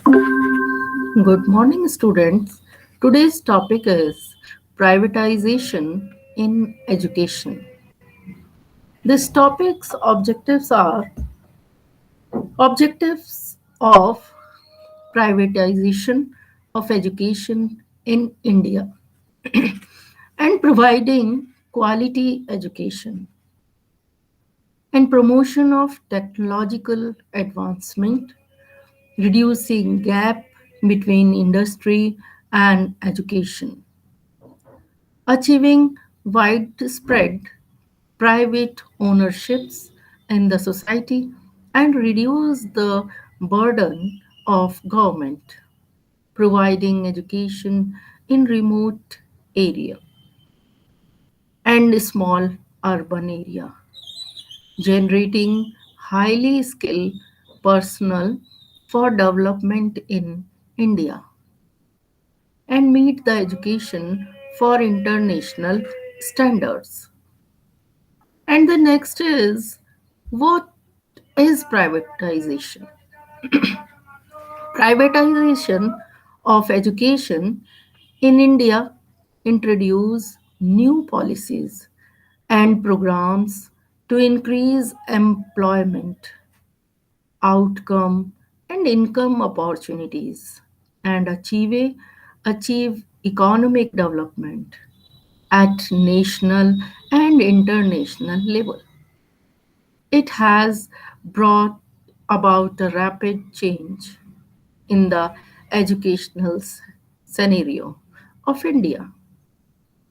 Good morning, students. Today's topic is privatization in education. This topic's objectives are objectives of privatization of education in India and providing quality education and promotion of technological advancement, reducing gap between industry and education, achieving widespread private ownerships in the society and reduce the burden of government, providing education in remote area and small urban area, generating highly skilled personnel for development in India and meet the education for international standards. And the next is, what is privatization? Privatization of education in India introduce new policies and programs to increase employment, outcome, and income opportunities and achieve economic development at national and international level. It has brought about a rapid change in the educational scenario of India.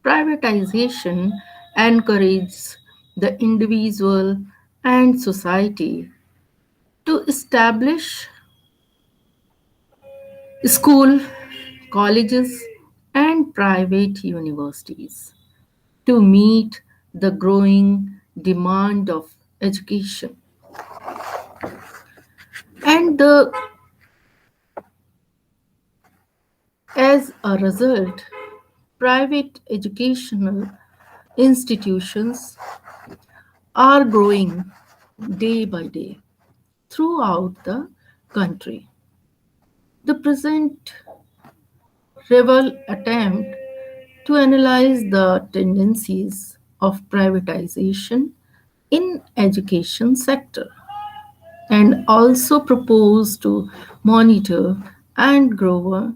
Privatization encourages the individual and society to establish school, colleges, and private universities to meet the growing demand of education. And as a result, private educational institutions are growing day by day throughout the country. The present Revel attempt to analyze the tendencies of privatization in education sector and also propose to monitor and grow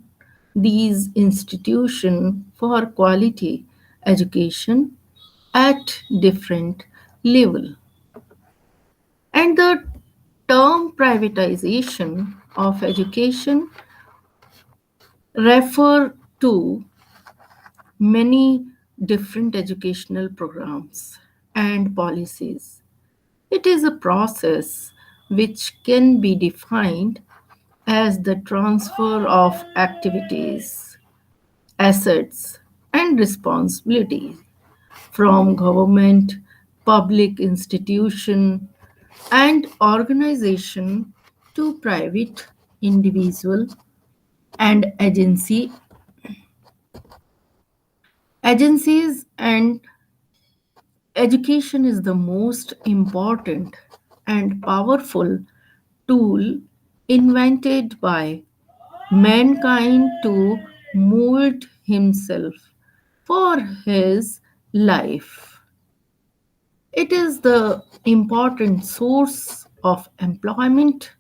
these institutions for quality education at different level. And the term privatization of education refer to many different educational programs and policies. It is a process which can be defined as the transfer of activities, assets, and responsibilities from government, public institution, and organization to private individual and agencies. And education is the most important and powerful tool invented by mankind to mold himself for his life. It is the important source of employment,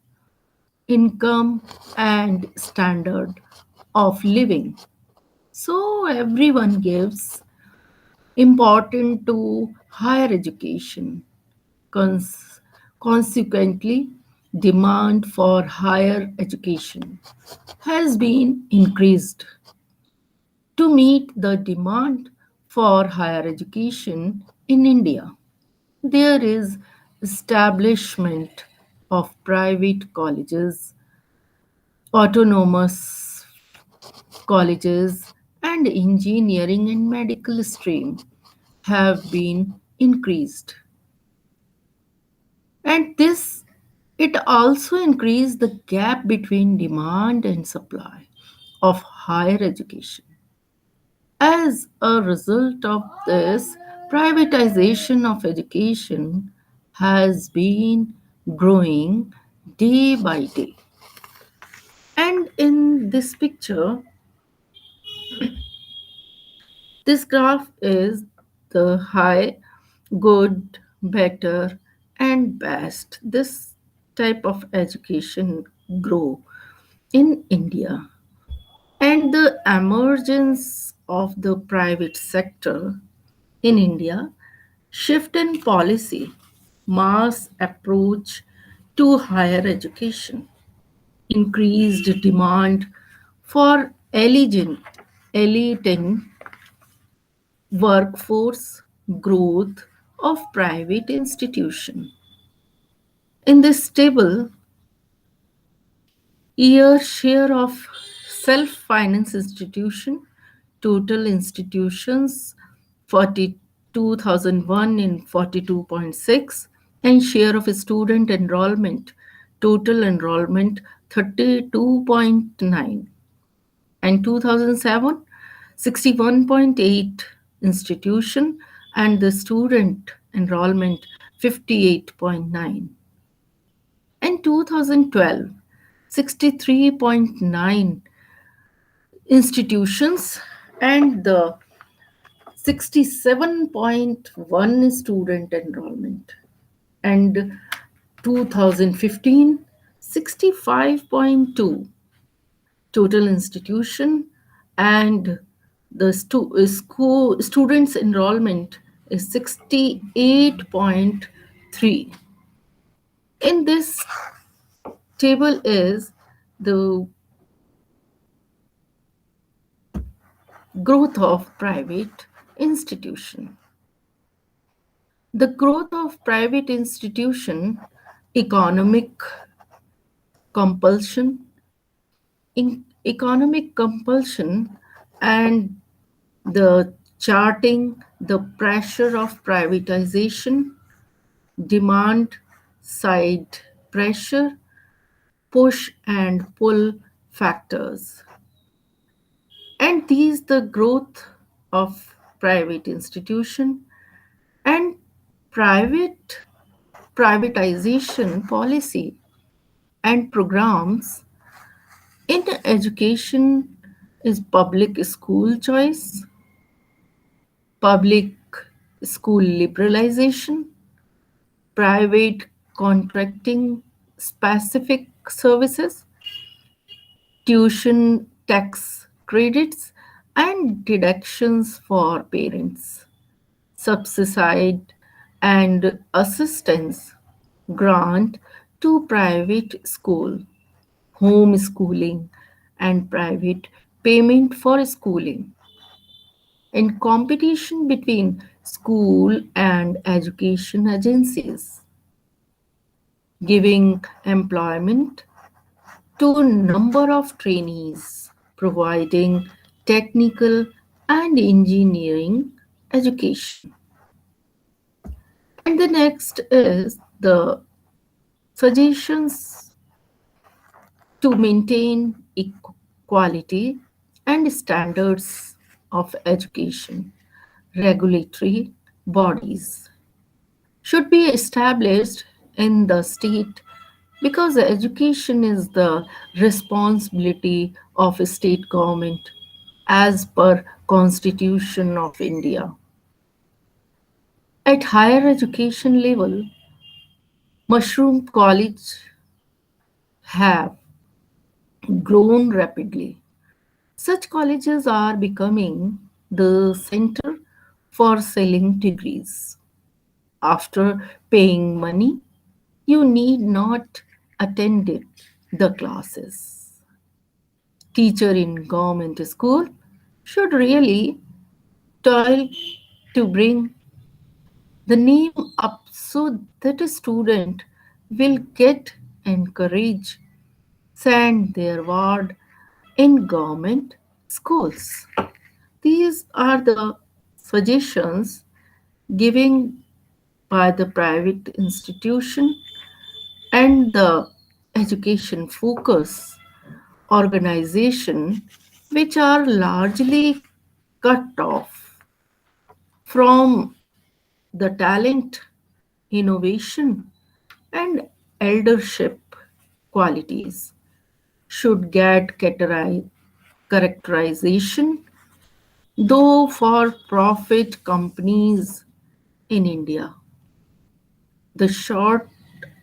income, and standard of living. So everyone gives important to higher education. Cons- Consequently, demand for higher education has been increased. To meet the demand for higher education in India, there is establishment of private colleges, autonomous colleges, and engineering and medical stream have been increased. And this it also increased the gap between demand and supply of higher education. As a result of this, privatization of education has been growing day by day. And in this picture, this graph is the high, good, better, and best. This type of education grow in India. And the emergence of the private sector in India, shift in policy, mass approach to higher education, increased demand for elite workforce, growth of private institution. In this table, year share of self-finance institution, total institutions 42,001 in 42.6, and share of student enrollment, total enrollment 32.9, and 2007 61.8 institution, and the student enrollment 58.9, and 2012 63.9 institutions, and the 67.1 student enrollment, and 2015 65.2 total institution, and the students enrollment is 68.3. In this table is the growth of private institution. The growth of private institution, economic compulsion, economic compulsion, and the charting, the pressure of privatization, demand side pressure, push and pull factors. And these the growth of private institution and private privatization policy and programs in education is public school choice, public school liberalization, private contracting specific services, tuition tax credits, and deductions for parents, subside and assistance grant to private school, homeschooling, and private payment for schooling, and competition between school and education agencies, giving employment to number of trainees, providing technical and engineering education. And the next is the suggestions to maintain equality and standards of education. Regulatory bodies should be established in the state because education is the responsibility of a state government as per Constitution of India. At higher education level, mushroom college have grown rapidly. Such colleges are becoming the center for selling degrees. After paying money, you need not attend the classes. Teacher in government school should really toil to bring the name up so that a student will get encouraged send their word in government schools. These are the suggestions given by the private institution and the education focus organization, which are largely cut off from the talent, innovation, and eldership qualities. should get characterization, though for profit companies in India, the short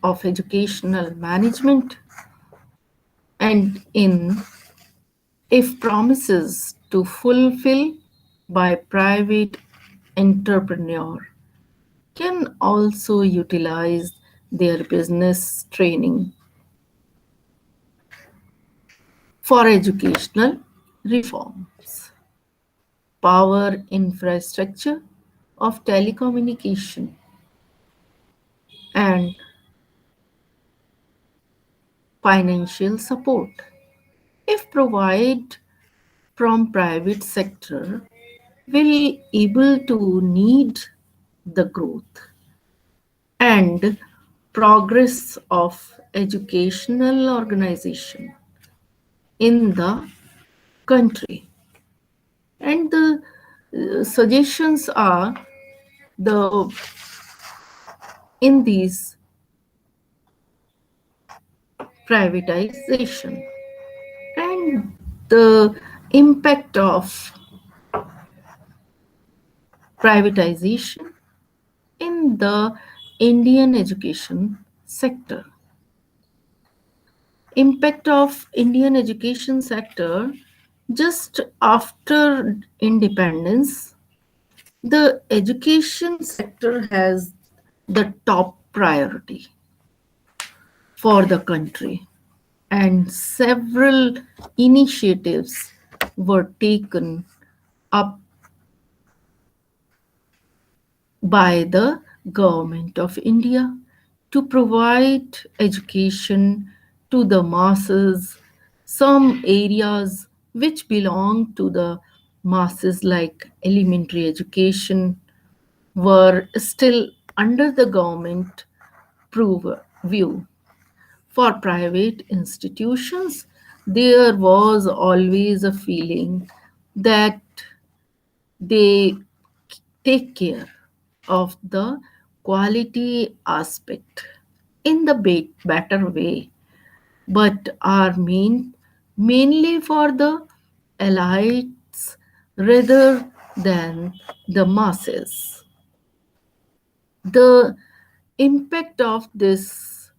of educational management and in if promises to fulfill by private entrepreneur can also utilize their business training for educational reforms, power infrastructure of telecommunication, and financial support. If provided from private sector, will able to need the growth and progress of educational organization in the country. And the suggestions are the in these privatization and the impact of privatization in the Indian education sector. Impact of Indian education sector just after independence, the education sector has the top priority for the country, and several initiatives were taken up by the government of India to provide education to the masses. Some areas which belong to the masses, like elementary education, were still under the government view. For private institutions, there was always a feeling that they take care of the quality aspect in the better way, but are mainly for the elites rather than the masses. The impact of this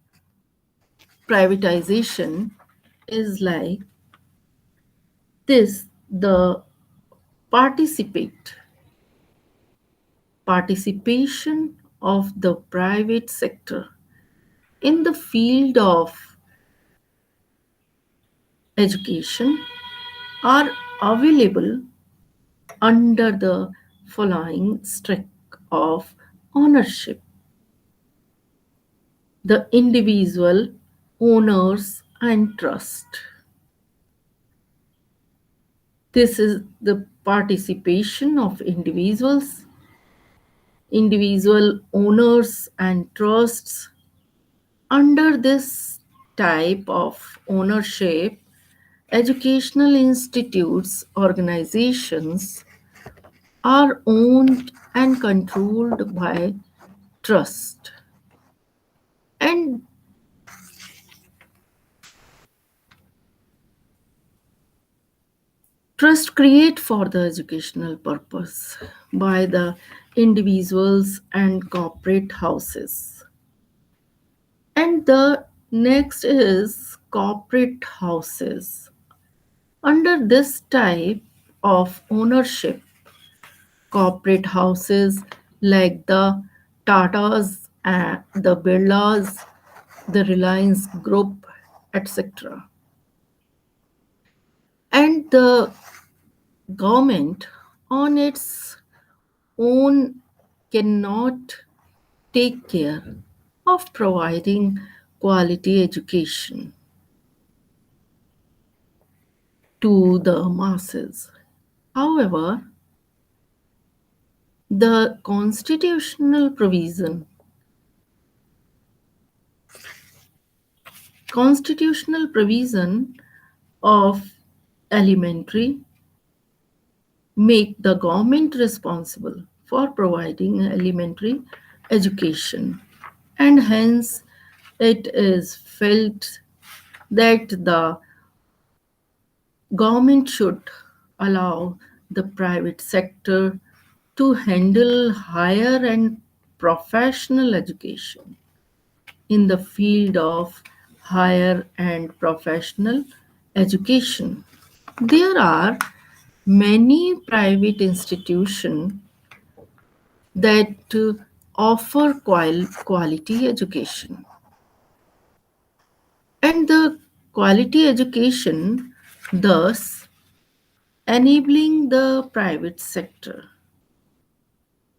privatization is like this: the participate participation of the private sector in the field of education are available under the following strict of ownership: the individual owners and trust. This is the participation of individual owners and trusts. Under this type of ownership, educational institutes, organizations are owned and controlled by trust. And trust create for the educational purpose by the individuals and corporate houses. And the next is corporate houses. Under this type of ownership, corporate houses like the Tatas, and the Birlas, the Reliance Group, etc. And the government on its own cannot take care of providing quality education to the masses. However, the constitutional provision of elementary make the government responsible for providing elementary education, and hence it is felt that the Government should allow the private sector to handle higher and professional education in the field of higher and professional education. There are many private institutions that offer quality education, and the quality education thus enabling the private sector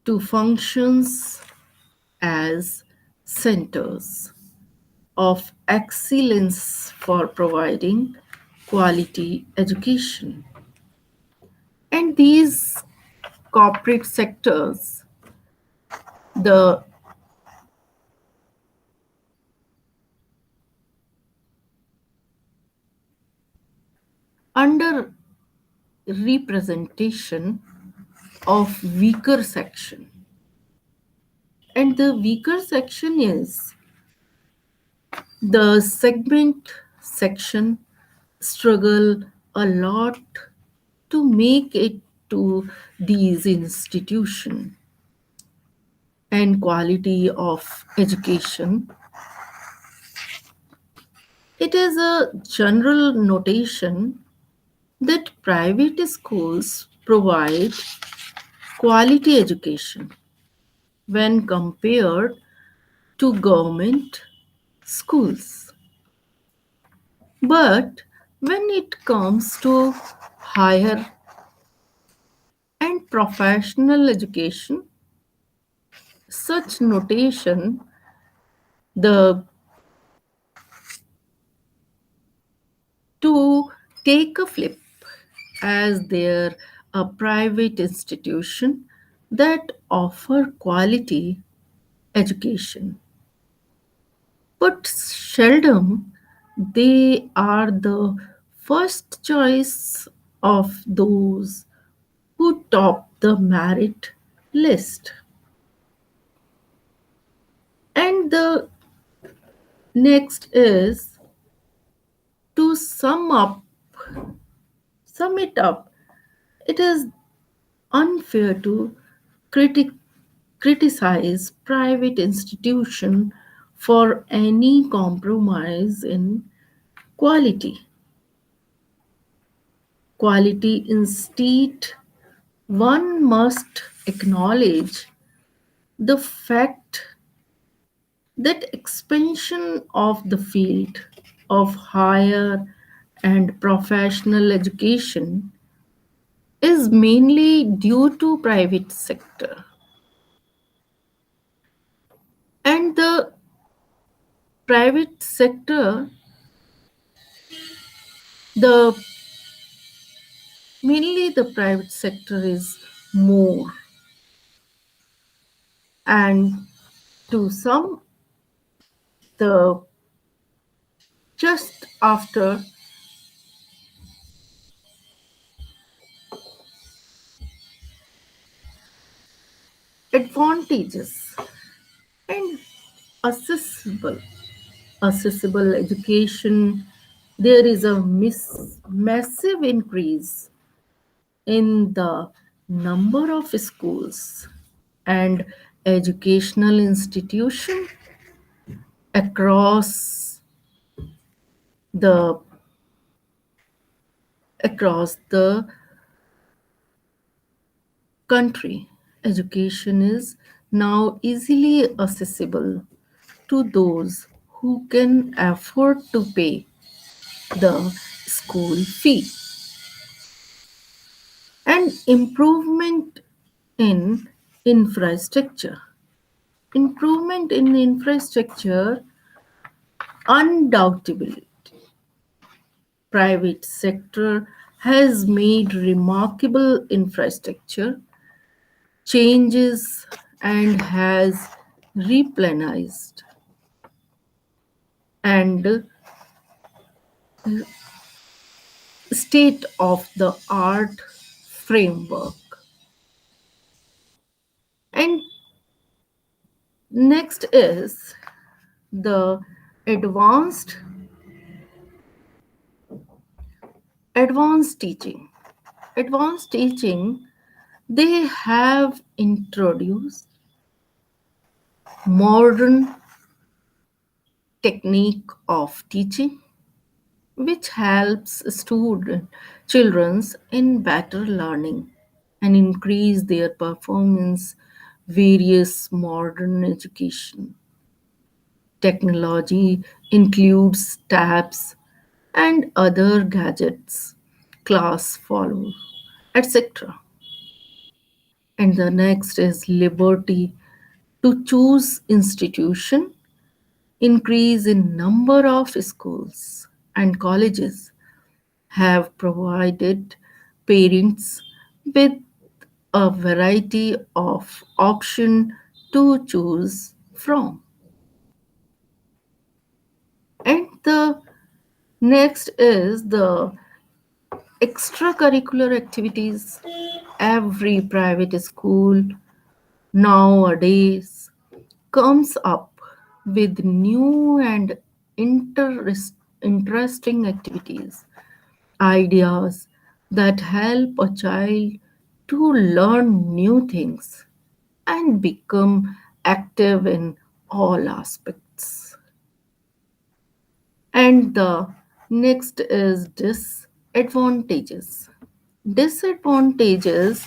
to functions as centers of excellence for providing quality education. And these corporate sectors, the under representation of weaker section, and the weaker section is the segment section struggle a lot to make it to these institutions, and quality of education, it is a general notation that private schools provide quality education when compared to government schools. But when it comes to higher and professional education, such notation, the to take a flip, as they're a private institution that offer quality education. But seldom they are the first choice of those who top the merit list. And the next is to sum it up. It is unfair to critic, criticize private institution for any compromise in quality. Quality instead, one must acknowledge the fact that expansion of the field of higher and professional education is mainly due to private sector, and the private sector, the mainly the private sector is more, and to some, the just after advantages and accessible accessible education, there is a massive increase in the number of schools and educational institutions across the across the country. Education is now easily accessible to those who can afford to pay the school fee. And improvement in infrastructure. Improvement in infrastructure, undoubtedly, private sector has made remarkable infrastructure changes and has replenished and state of the art framework. And next is the advanced Advanced teaching. Advanced teaching, they have introduced modern technique of teaching which helps student children's in better learning and increase their performance. Various modern education technology includes tabs and other gadgets, class follow, etc. And the next is liberty to choose institution, increase in number of schools and colleges have provided parents with a variety of option to choose from. And the next is the extracurricular activities. Every private school nowadays comes up with new and interesting activities, ideas that help a child to learn new things and become active in all aspects. And the next is disadvantages. Disadvantages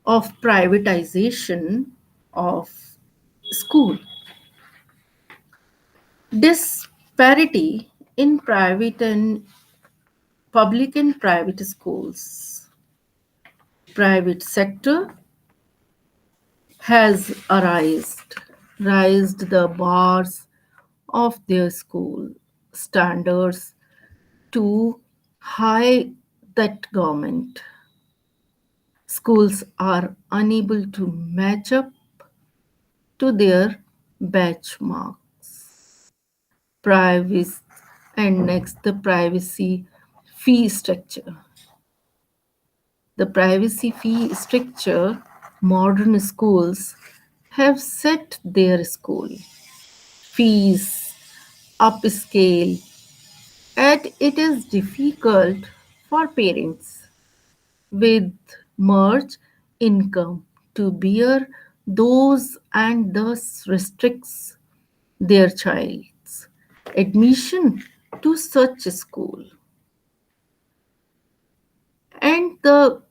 of privatization of school. Disparity in private and public and private schools. Private sector has raised the bars of their school standards too high that government schools are unable to match up to their benchmarks. Privacy and next the privacy fee structure. The privacy fee structure modern schools have set their school fees upscale and it is difficult for parents with merge income to bear those and thus restricts their child's admission to such a school. And the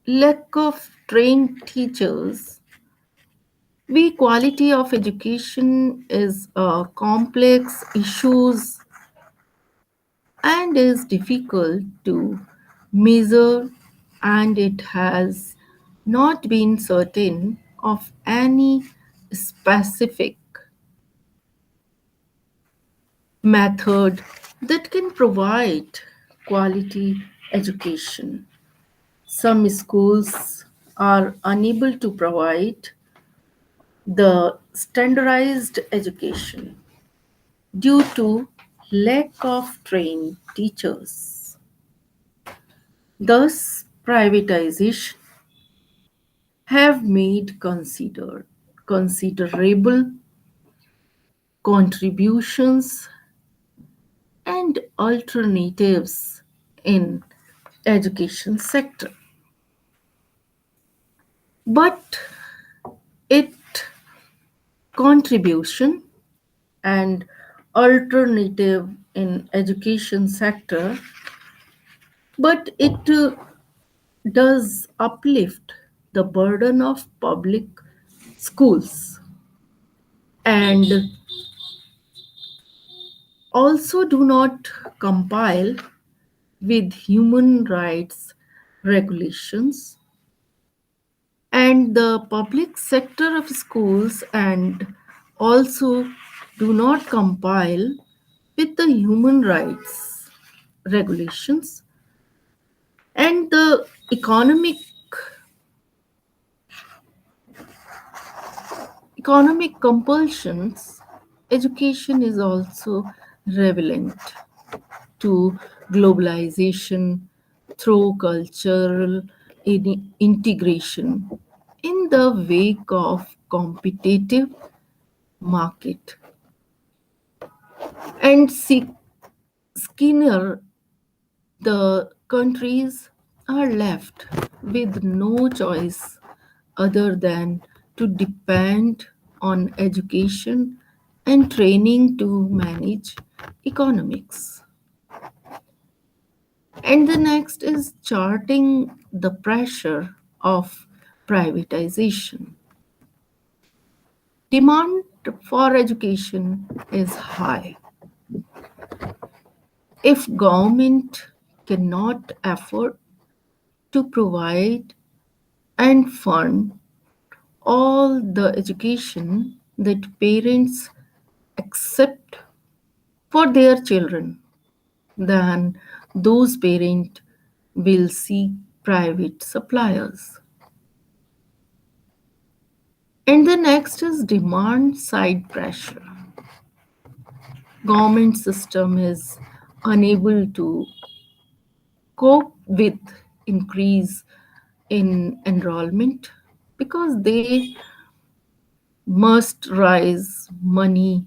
lack of trained teachers. We quality of education is a complex issues and is difficult to measure and it has not been certain of any specific method that can provide quality education. Some schools are unable to provide the standardized education due to lack of trained teachers. Thus, privatization have made considerable contributions and alternatives in education sector. But it contribution and alternative in education sector, but it does uplift the burden of public schools and also do not compile with human rights regulations and the public sector of schools and also do not compile with the human rights regulations and the economic compulsions. Education is also relevant to globalization through cultural integration in the wake of competitive market and Skinner, the countries are left with no choice other than to depend on education and training to manage economics. And the next is charting the pressure of privatization. Demand for education is high. If government cannot afford to provide and fund all the education that parents accept for their children, then those parents will seek private suppliers. And the next is demand side pressure. Government system is unable to cope with increase in enrollment because they must raise money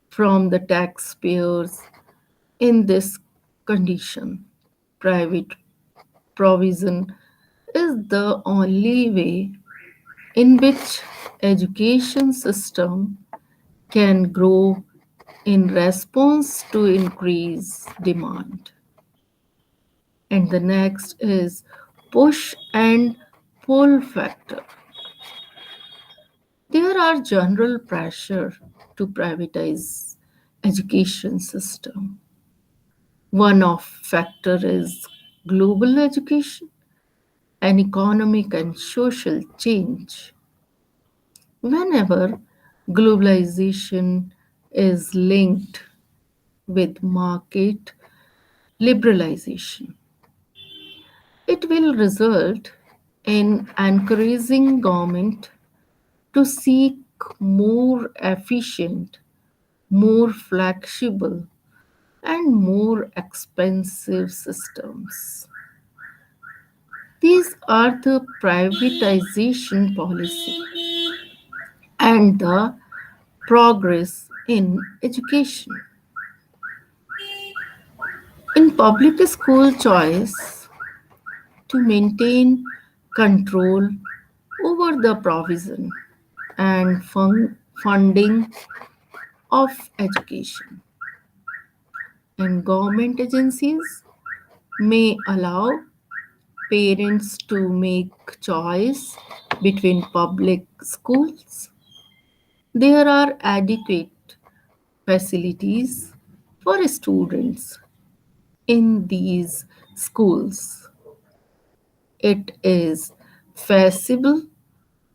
from the taxpayers. In this condition, private provision is the only way in which education system can grow in response to increased demand. And the next is push and pull factor. There are general pressure to privatize education system. One of factor is global education and economic and social change. Whenever globalization is linked with market liberalization, it will result in encouraging government to seek more efficient, more flexible, and more expensive systems. These are the privatization policy and the progress in education. In public school choice to maintain control over the provision and funding of education, and government agencies may allow parents to make choice between public schools. There are adequate facilities for students in these schools. It is feasible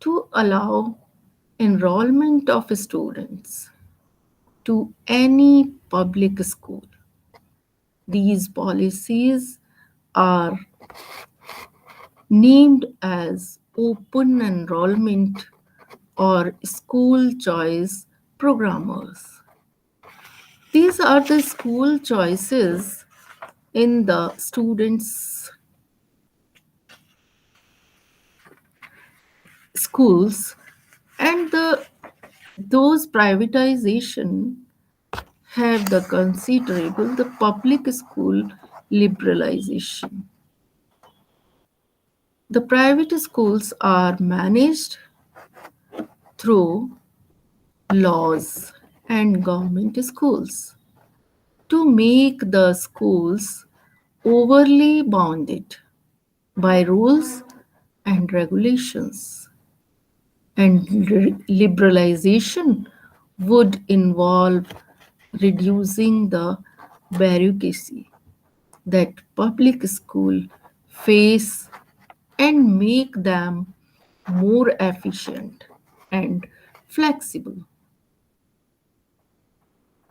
to allow enrollment of students to any public school. These policies are named as open enrollment or school choice programmers. These are the school choices in the students' schools, and those privatization have the considerable the public school liberalization. The private schools are managed through laws and government schools to make the schools overly bounded by rules and regulations. And liberalization would involve reducing the bureaucracy that public school face and make them more efficient and flexible.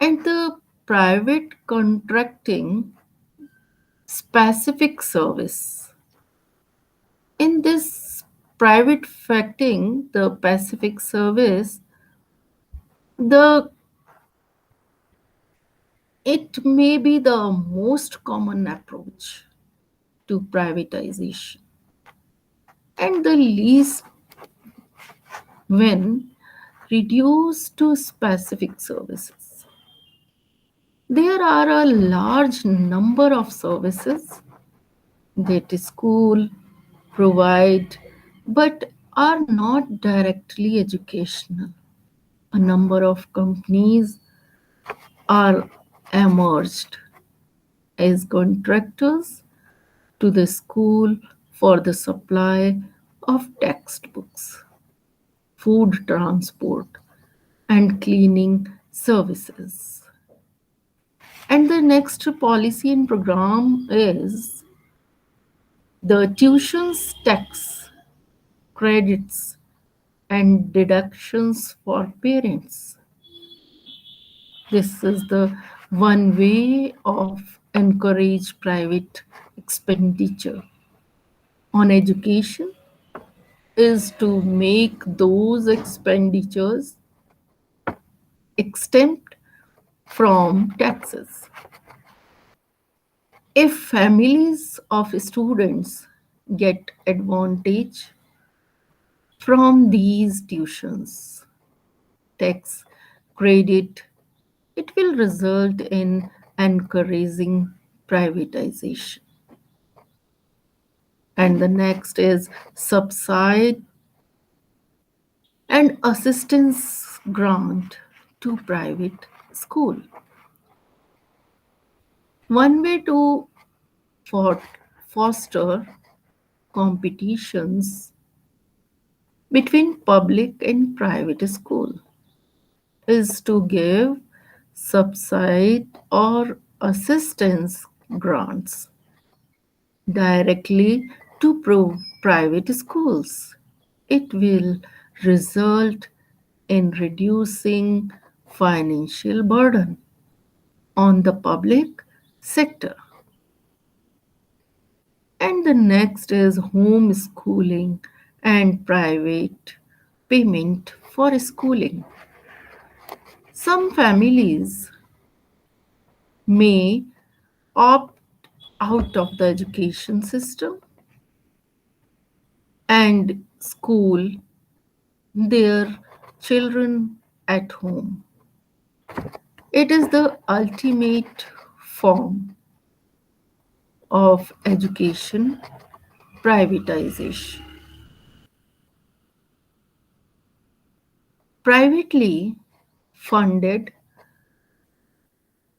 And the private contracting specific service. In this private facting, the Pacific service, the it may be the most common approach to privatization and the least when reduced to specific services. There are a large number of services that school provide but are not directly educational. A number of companies are emerged as contractors to the school for the supply of textbooks, food transport, and cleaning services. And the next policy and program is the tuitions tax credits and deductions for parents. This is the one way of encourage private expenditure on education is to make those expenditures exempt from taxes. If families of students get advantage from these tuitions tax credit, it will result in encouraging privatization. And the next is subside and assistance grant to private school. One way to for foster competitions between public and private school is to give subside or assistance grants directly to private schools. It will result in reducing financial burden on the public sector. And the next is homeschooling and private payment for schooling. Some families may opt out of the education system and school their children at home. It is the ultimate form of education privatization. Privately funded,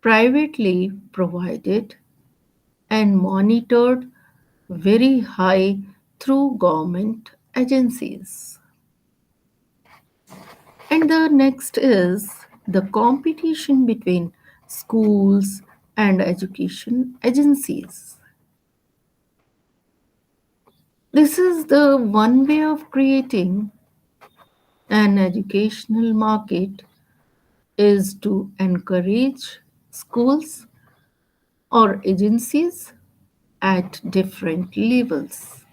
privately provided, and monitored very high through government agencies. And the next is the competition between schools and education agencies. This is the one way of creating an educational market is to encourage schools or agencies at different levels.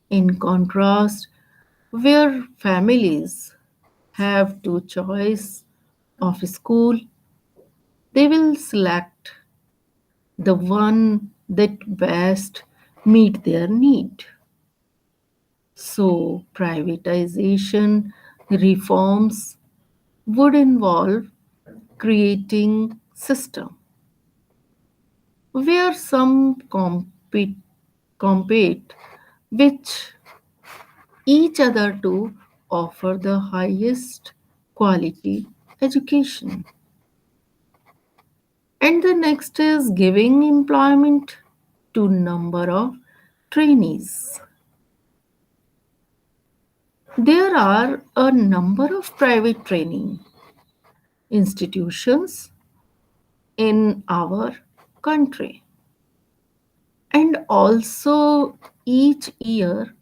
In contrast, where families have two choice of school, they will select the one that best meet their need. So privatization reforms would involve creating system where some compete with each other to offer the highest quality education. And the next is giving employment to number of trainees. There are a number of private training institutions in our country, and also each year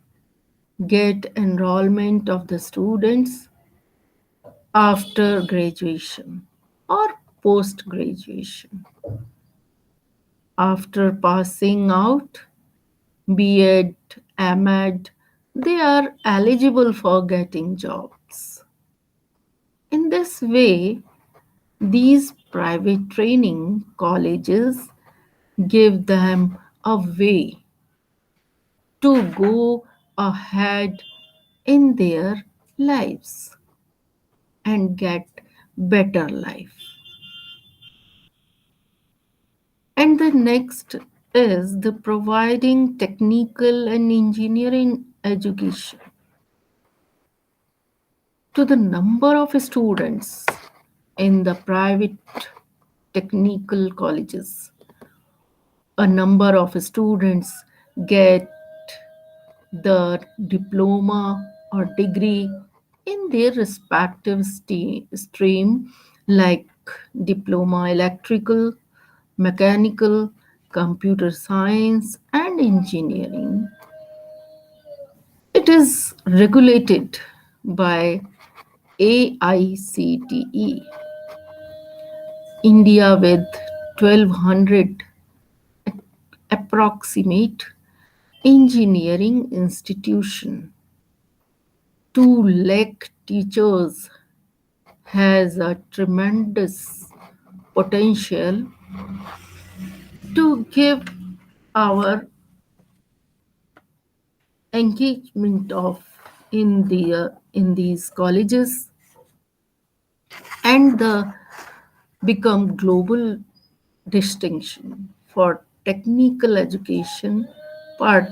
get enrollment of the students after graduation or post graduation. After passing out B.Ed, M.Ed, they are eligible for getting jobs. In this way, these private training colleges give them a way to go ahead in their lives and get better life. And the next is the providing technical and engineering education to the number of students in the private technical colleges. A number of students get the diploma or degree in their respective stream, like diploma electrical, mechanical, computer science, and engineering. It is regulated by AICTE, India, with 1200 approximate engineering institution. 2 lakh teachers has a tremendous potential to give our engagement of in these colleges and the become global distinction for technical education, part,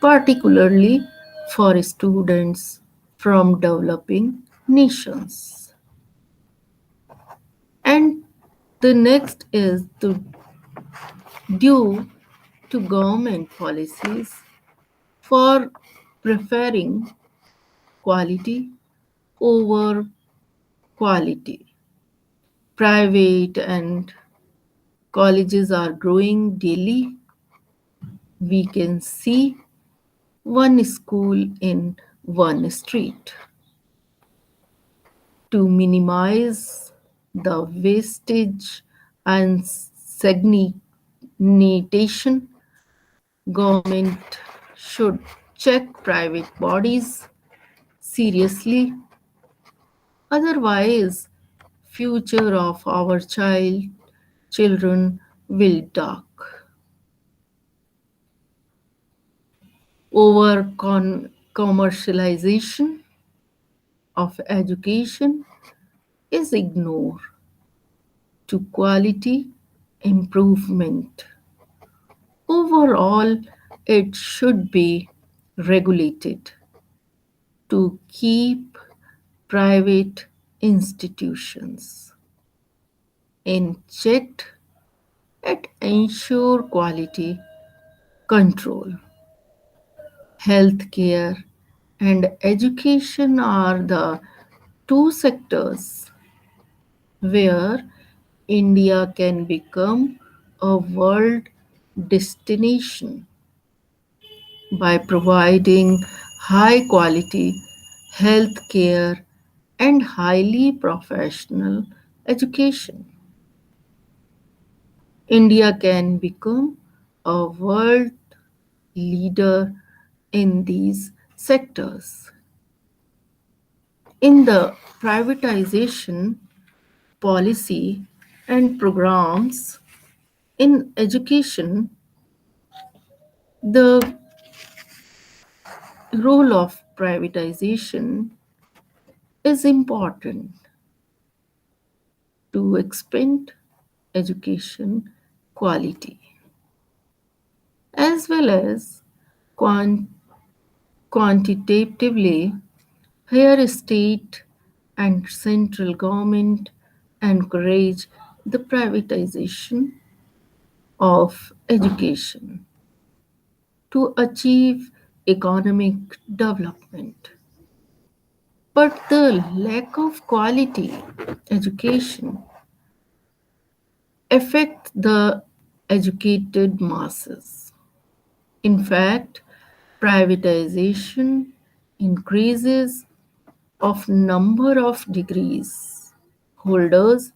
particularly for students from developing nations. And the next is due to government policies for preferring quality over quality. Private and colleges are growing daily. We can see one school in one street. To minimize the wastage and segmentation, government should check private bodies seriously. Otherwise, future of our children will dark. Over commercialization of education is ignored to quality improvement. Overall, it should be regulated to keep private institutions in check and ensure quality control. Healthcare and education are the two sectors where India can become a world destination by providing high quality health care and highly professional education. India can become a world leader in these sectors. In the privatization policy and programs in education, the role of privatization is important to expand education quality as well as quan- quantitatively. Here state and central government encourage the privatization of education to achieve economic development. But the lack of quality education affect the educated masses. In fact, privatization increases of number of degrees holders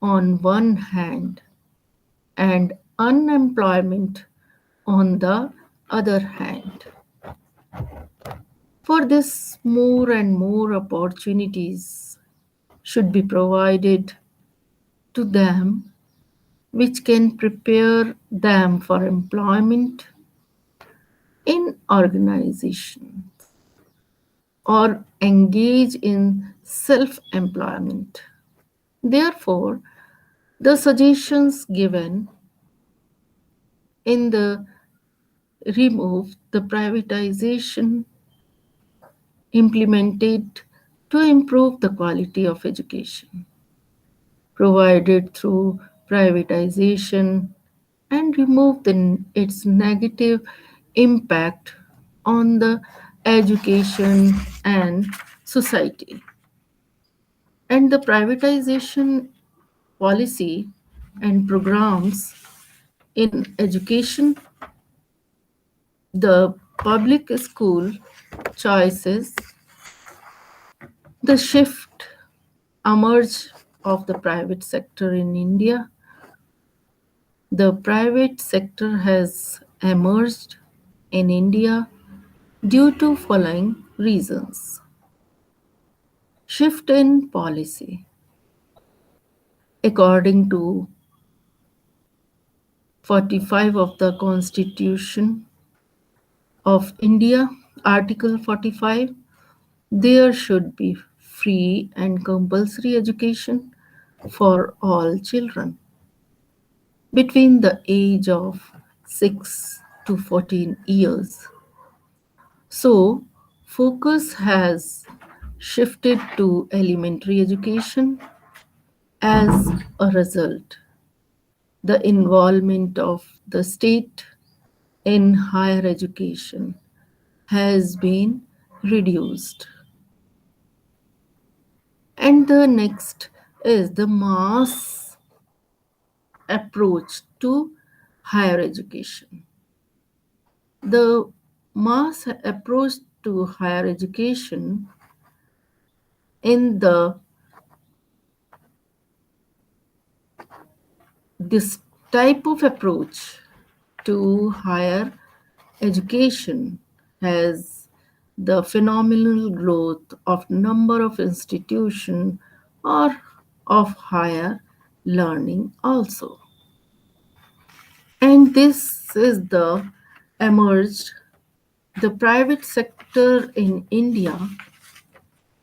on one hand and unemployment on the other hand. For this, more and more opportunities should be provided to them which can prepare them for employment in organization or engage in self employment. Therefore, The suggestions given in the remove the privatization implemented to improve the quality of education provided through privatization and remove its negative impact on the education and society. And the privatization policy and programs in education, the public school choices, the shift emerge of the private sector in India. The private sector has emerged in India due to following reasons. Shift in policy. According to 45 of the Constitution of India, Article 45, there should be free and compulsory education for all children between the age of 6 to 14 years. So, focus has shifted to elementary education. As a result, the involvement of the state in higher education has been reduced. And the next is the mass approach to higher education. The mass approach to higher education in the this type of approach to higher education has the phenomenal growth of number of institutions or of higher learning also. And this is the emerged the private sector in India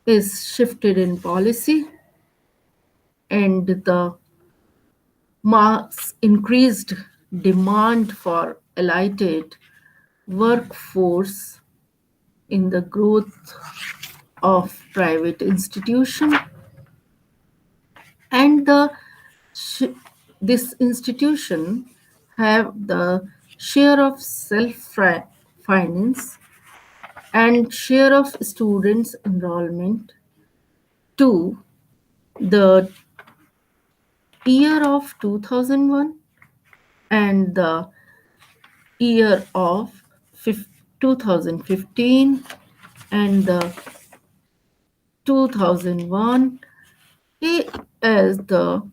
is shifted in policy and the mass increased demand for elite workforce in the growth of private institution and sh- this institution have the share of self finance and share of students enrollment to the year of 2001 and the year of 2015 and the 2001 as the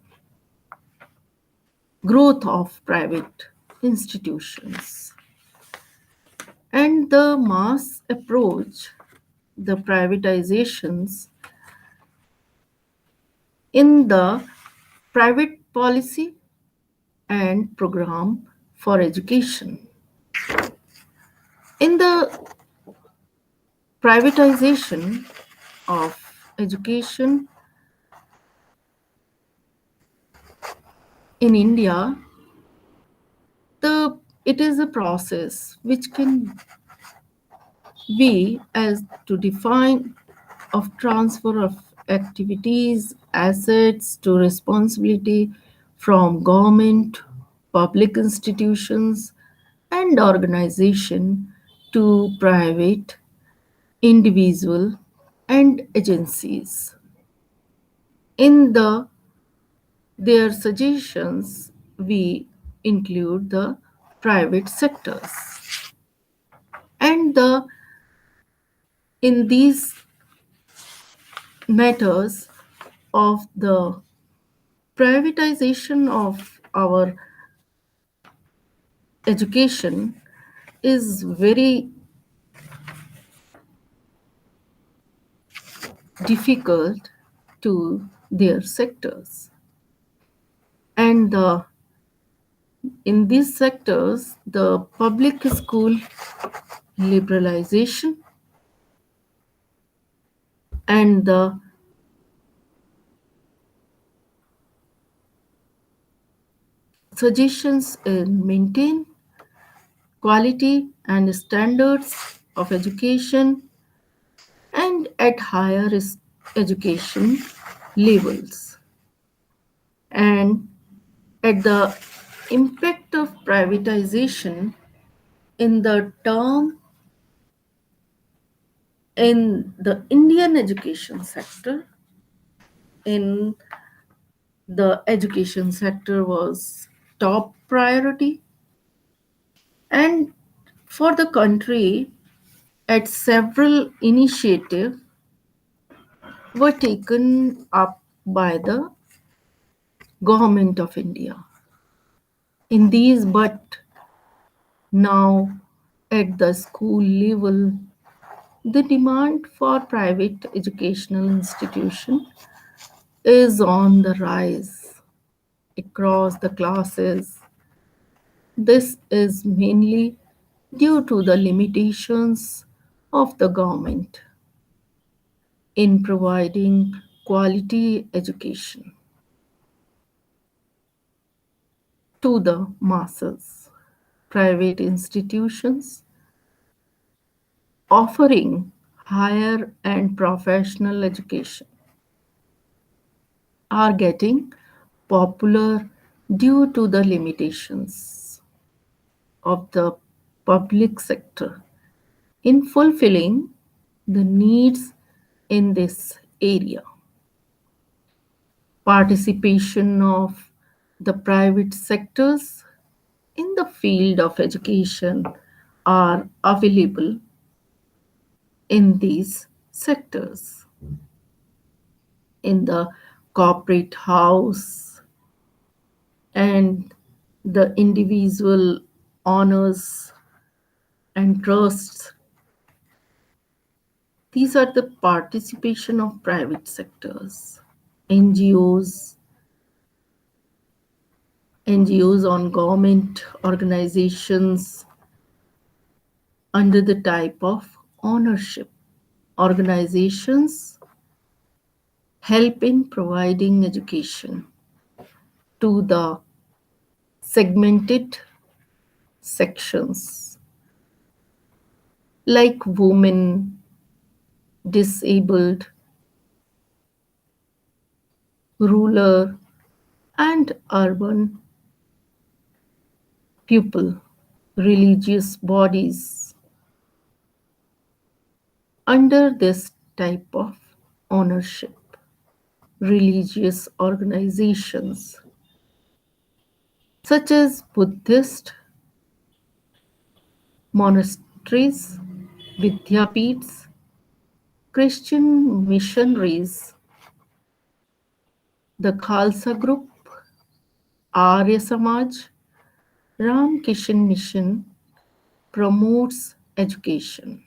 growth of private institutions and the mass approach the privatizations in the private policy and program for education. In the privatization of education in India, the it is a process which can be as to define of transfer of activities, assets to responsibility from government, public institutions, and organization to private, individual, and agencies. In their suggestions, we include the private sectors. And in these matters of the privatization of our education is very difficult to their sectors. And in these sectors, the public school liberalization and the suggestions in maintain quality and standards of education and at higher education levels, and at the impact of privatization in the term in the Indian education sector. In the education sector was top priority, and for the country at several initiatives were taken up by the government of India in these. But now at the school level, the demand for private educational institution is on the rise across the classes. This is mainly due to the limitations of the government in providing quality education to the masses. Private institutions offering higher and professional education are getting popular due to the limitations of the public sector in fulfilling the needs in this area. Participation of the private sectors in the field of education are available in these sectors. In the corporate house and the individual honors and trusts, these are the participation of private sectors. NGOs, NGOs on government organizations under the type of ownership. Organizations help in providing education to the segmented sections like women, disabled, rural, and urban people, religious bodies under this type of ownership. Religious organizations such as Buddhist monasteries, Vidyapeeths, Christian missionaries, the Khalsa group, Arya Samaj, Ram Kishan Mission promotes education.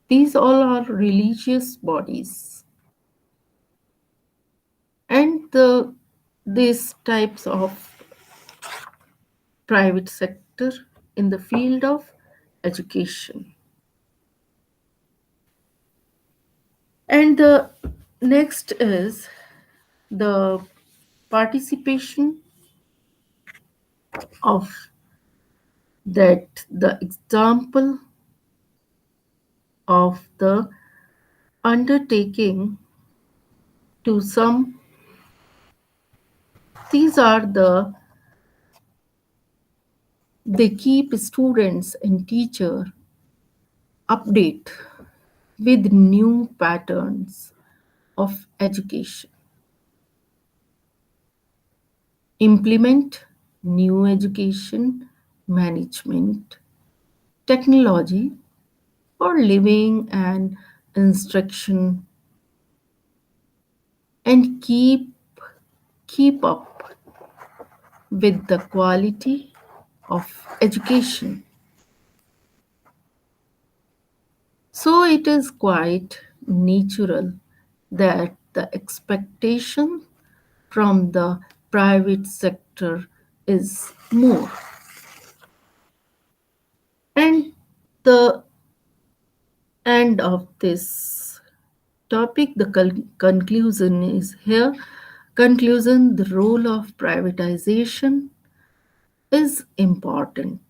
These all are religious bodies, and these types of private sector in the field of education. And the next is the participation of that the example of the undertaking to some. These are the they keep students and teacher update with new patterns of education, implement new education management technology for living and instruction, and keep up with the quality of education. So it is quite natural that the expectation from the private sector is more. And the end of this topic, the conclusion is here. Conclusion: the role of privatization is important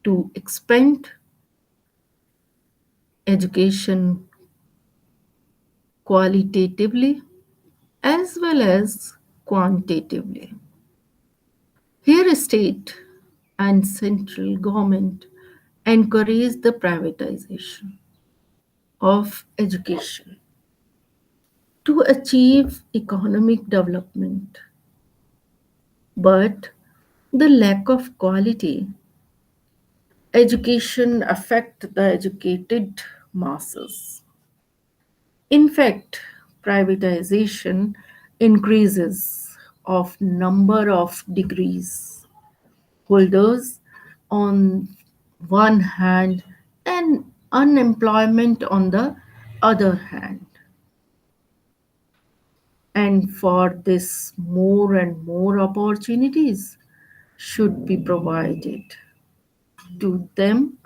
to expand education qualitatively as well as quantitatively. Here, state and central government encourage the privatization of education to achieve economic development, but the lack of quality education affect the educated masses. In fact, privatization increases of number of degrees holders on one hand and unemployment on the other hand. And for this, more and more opportunities should be provided to them,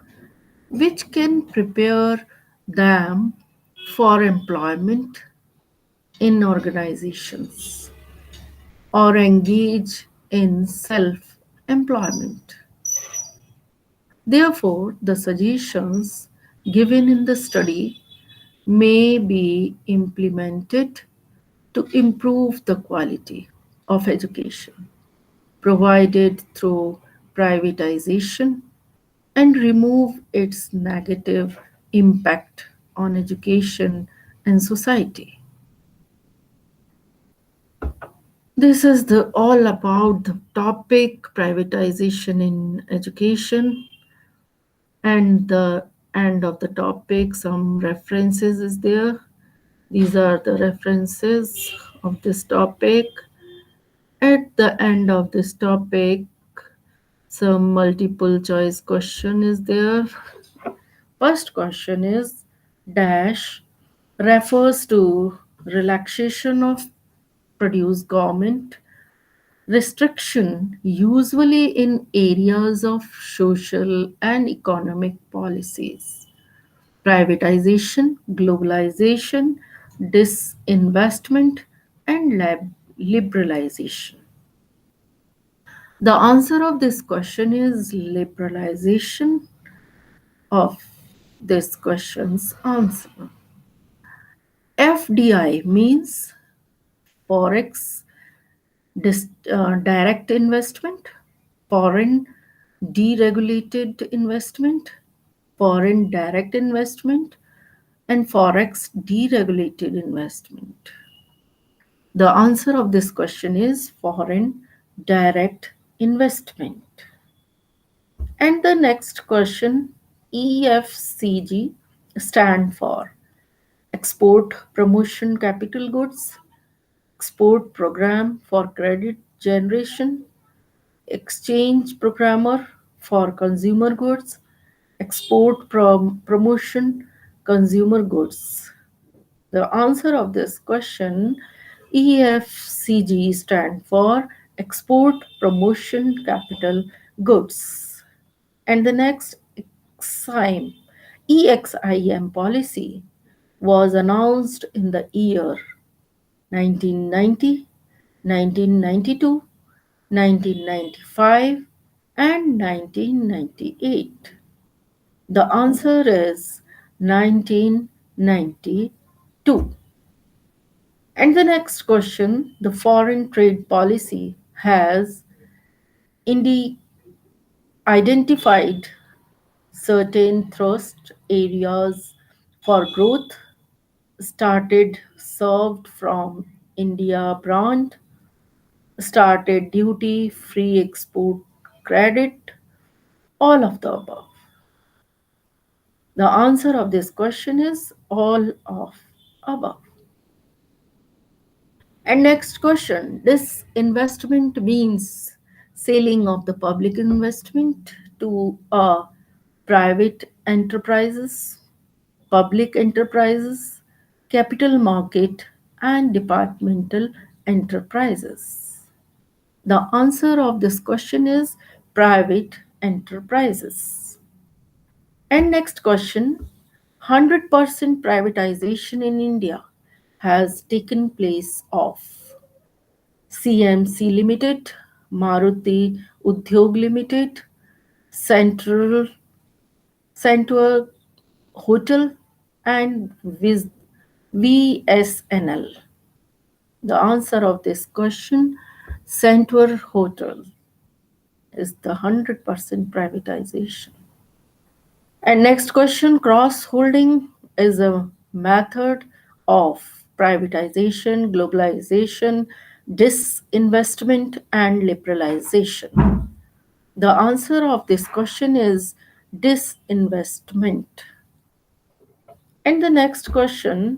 which can prepare them for employment in organizations or engage in self employment. Therefore, the suggestions given in the study may be implemented to improve the quality of education provided through privatization and remove its negative impact on education and society. This is the all about the topic privatization in education, and the end of the topic some references is there. These are the references of this topic. At the end of this topic, some multiple choice question is there. First question is dash refers to relaxation of produce government restriction usually in areas of social and economic policies. Privatization, globalization, disinvestment, and liberalization. The answer of this question is liberalization of this question's answer. FDI means forex direct investment, foreign deregulated investment, foreign direct investment, and forex deregulated investment. The answer of this question is foreign direct investment. And the next question, EFCG stand for Export Promotion Capital Goods, Export Program for Credit Generation, Exchange Programmer for Consumer Goods, Export Promotion Consumer Goods. The answer of this question, EFCG stand for Export Promotion Capital Goods. And the next EXIM policy was announced in the year 1990, 1992, 1995, and 1998. The answer is 1992. And the next question, the foreign trade policy has indi- identified certain thrust areas for growth, started served from India brand, started duty free export credit, all of the above. The answer of this question is all of above. And next question, this investment means selling of the public investment to private enterprises, public enterprises, capital market, and departmental enterprises. The answer of this question is private enterprises. And next question, 100% privatization in India has taken place of. CMC Limited, Maruti Udyog Limited, Central Central Hotel, and VSNL. The answer of this question, Central Hotel, is the 100% privatization. And next question, cross holding is a method of privatization, globalization, disinvestment, and liberalization. The answer of this question is disinvestment. And the next question,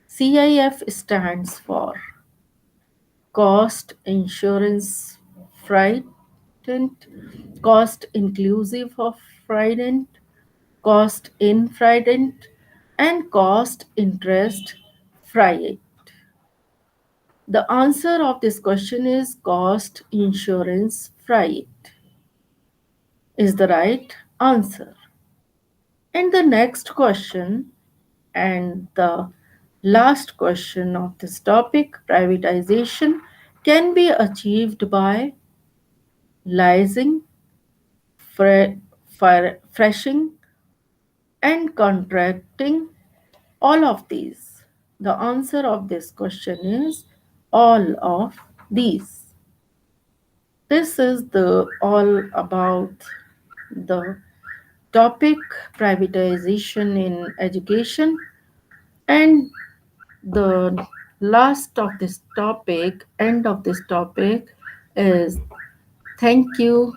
CIF stands for cost insurance frightened, cost inclusive of frightened, cost infrident, and cost interest fright. The answer of this question is cost insurance fright is the right answer. And the next question and the last question of this topic, privatization can be achieved by leasing, freshing, and contracting, all of these. The answer of this question is all of these. This is the all about the topic privatization in education, and the last of this topic, end of this topic is thank you